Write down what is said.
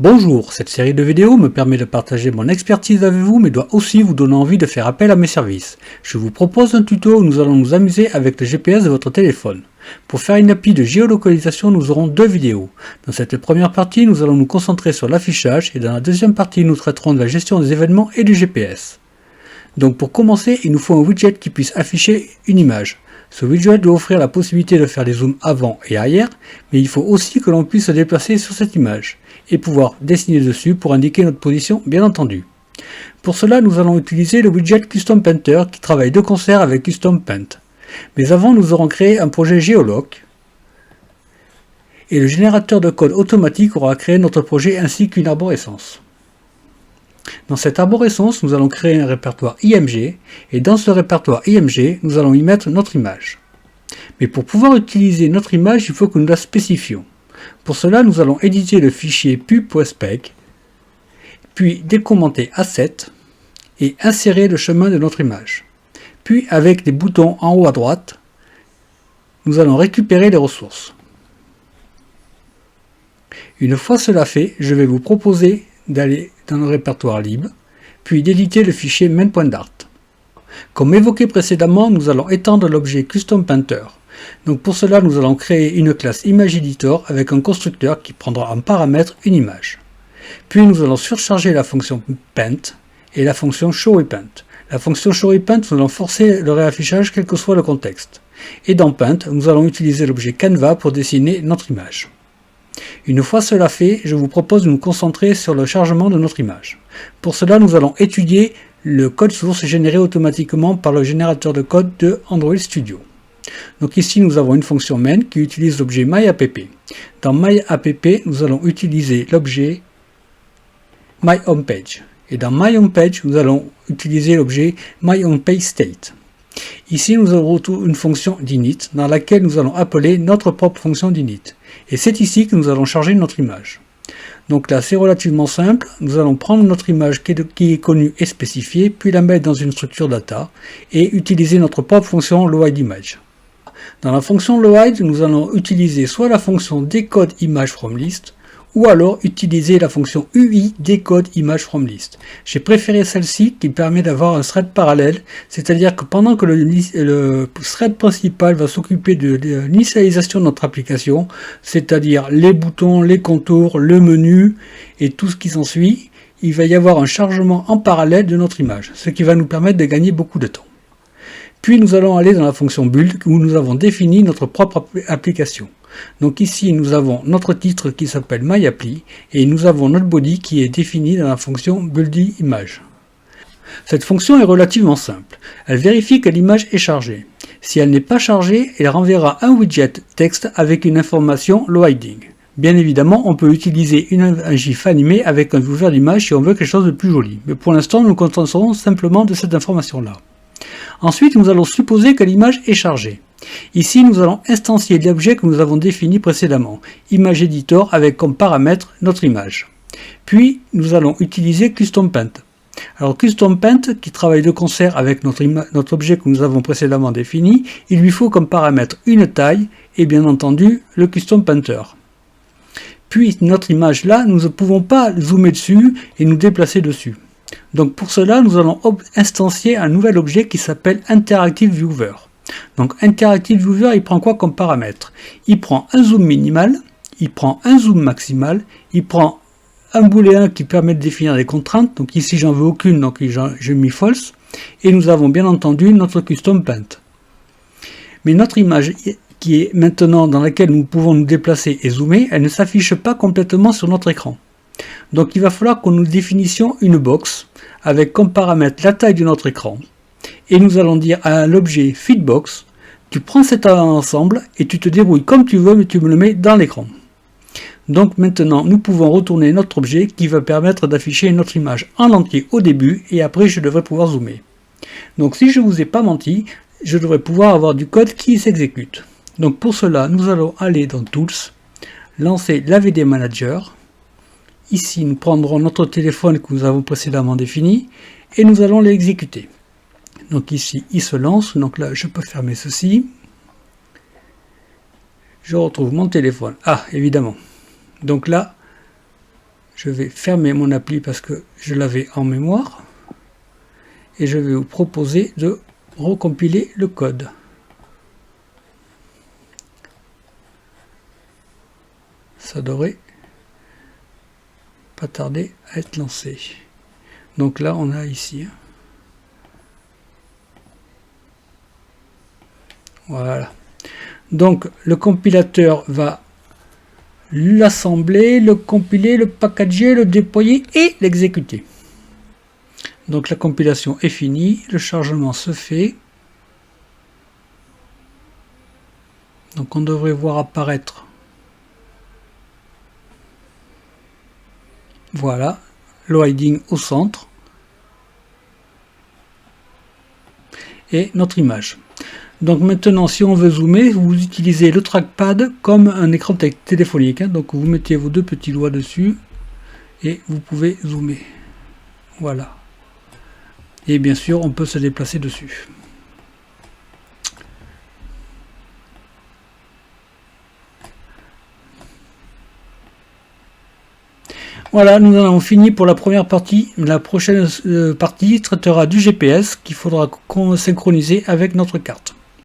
Bonjour, cette série de vidéos me permet de partager mon expertise avec vous mais doit aussi vous donner envie de faire appel à mes services. Je vous propose un tuto où nous allons nous amuser avec le GPS de votre téléphone. Pour faire une appli de géolocalisation, nous aurons deux vidéos. Dans cette première partie, nous allons nous concentrer sur l'affichage et dans la deuxième partie, nous traiterons de la gestion des événements et du GPS. Donc pour commencer, il nous faut un widget qui puisse afficher une image. Ce widget doit offrir la possibilité de faire des zooms avant et arrière, mais il faut aussi que l'on puisse se déplacer sur cette image et pouvoir dessiner dessus pour indiquer notre position, bien entendu. Pour cela, nous allons utiliser le widget Custom Painter qui travaille de concert avec Custom Paint. Mais avant, nous aurons créé un projet Geoloc et le générateur de code automatique aura créé notre projet ainsi qu'une arborescence. Dans cette arborescence, nous allons créer un répertoire IMG et dans ce répertoire IMG, nous allons y mettre notre image. Mais pour pouvoir utiliser notre image, il faut que nous la spécifions. Pour cela, nous allons éditer le fichier pub.spec, puis décommenter Asset et insérer le chemin de notre image. Puis avec les boutons en haut à droite, nous allons récupérer les ressources. Une fois cela fait, je vais vous proposer d'aller dans le répertoire libre, puis d'éditer le fichier main.dart. Comme évoqué précédemment, nous allons étendre l'objet Custom Painter. Donc pour cela, nous allons créer une classe ImageEditor avec un constructeur qui prendra en paramètre une image. Puis nous allons surcharger la fonction Paint et la fonction ShowRePaint. La fonction ShowRePaint, nous allons forcer le réaffichage quel que soit le contexte. Et dans Paint, nous allons utiliser l'objet Canva pour dessiner notre image. Une fois cela fait, je vous propose de nous concentrer sur le chargement de notre image. Pour cela, nous allons étudier le code source généré automatiquement par le générateur de code de Android Studio. Donc ici, nous avons une fonction main qui utilise l'objet myApp. Dans myApp, nous allons utiliser l'objet myHomepage. Et dans myHomepage, nous allons utiliser l'objet myHomepageState. Ici, nous avons une fonction d'init dans laquelle nous allons appeler notre propre fonction d'init. Et c'est ici que nous allons charger notre image. Donc là, c'est relativement simple. Nous allons prendre notre image qui est connue et spécifiée, puis la mettre dans une structure data et utiliser notre propre fonction loadImage. Dans la fonction load, nous allons utiliser soit la fonction decode image from list, ou alors utiliser la fonction UI decode image from list. J'ai préféré celle-ci qui permet d'avoir un thread parallèle, c'est-à-dire que pendant que le thread principal va s'occuper de l'initialisation de notre application, c'est-à-dire les boutons, les contours, le menu et tout ce qui s'ensuit, il va y avoir un chargement en parallèle de notre image, ce qui va nous permettre de gagner beaucoup de temps. Puis nous allons aller dans la fonction build où nous avons défini notre propre application. Donc ici nous avons notre titre qui s'appelle myAppli et nous avons notre body qui est défini dans la fonction buildyImage. Cette fonction est relativement simple. Elle vérifie que l'image est chargée. Si elle n'est pas chargée, elle renverra un widget texte avec une information loading. Bien évidemment, on peut utiliser un GIF animé avec un viewer d'image si on veut quelque chose de plus joli. Mais pour l'instant, nous nous contenterons simplement de cette information-là. Ensuite, nous allons supposer que l'image est chargée. Ici, nous allons instancier l'objet que nous avons défini précédemment, ImageEditor avec comme paramètre notre image. Puis, nous allons utiliser Custom Paint. Alors, Custom Paint, qui travaille de concert avec notre objet que nous avons précédemment défini, il lui faut comme paramètre une taille et bien entendu le Custom Painter. Puis, notre image là, nous ne pouvons pas zoomer dessus et nous déplacer dessus. Donc pour cela, nous allons instancier un nouvel objet qui s'appelle Interactive Viewer. Donc Interactive Viewer, il prend quoi comme paramètre? Il prend un zoom minimal, il prend un zoom maximal, il prend un booléen qui permet de définir des contraintes. Donc ici, j'en veux aucune, donc j'ai mis false. Et nous avons bien entendu notre Custom Paint. Mais notre image qui est maintenant dans laquelle nous pouvons nous déplacer et zoomer, elle ne s'affiche pas complètement sur notre écran. Donc il va falloir que nous définissions une box avec comme paramètre la taille de notre écran. Et nous allons dire à l'objet FitBox, tu prends cet ensemble et tu te débrouilles comme tu veux, mais tu me le mets dans l'écran. Donc maintenant, nous pouvons retourner notre objet qui va permettre d'afficher notre image en entier au début et après je devrais pouvoir zoomer. Donc si je ne vous ai pas menti, je devrais pouvoir avoir du code qui s'exécute. Donc pour cela, nous allons aller dans Tools, lancer l'AVD Manager. Ici, nous prendrons notre téléphone que nous avons précédemment défini et nous allons l'exécuter. Donc ici, il se lance. Donc là, je peux fermer ceci. Je retrouve mon téléphone. Ah, évidemment. Donc là, Je vais fermer mon appli parce que je l'avais en mémoire. Et je vais vous proposer de recompiler le code. Ça devrait pas tarder à être lancé. Donc là, on a ici. Voilà. Donc le compilateur va l'assembler, le compiler, le packager, le déployer et l'exécuter. Donc la compilation est finie, le chargement se fait. Donc on devrait voir apparaître, voilà, le hiding au centre et notre image. Donc maintenant, si on veut zoomer, vous utilisez le trackpad comme un écran téléphonique. Donc vous mettez vos deux petits doigts dessus et vous pouvez zoomer. Voilà. Et bien sûr, on peut se déplacer dessus. Voilà, nous en avons fini pour la première partie. La prochaine partie traitera du GPS qu'il faudra synchroniser avec notre carte.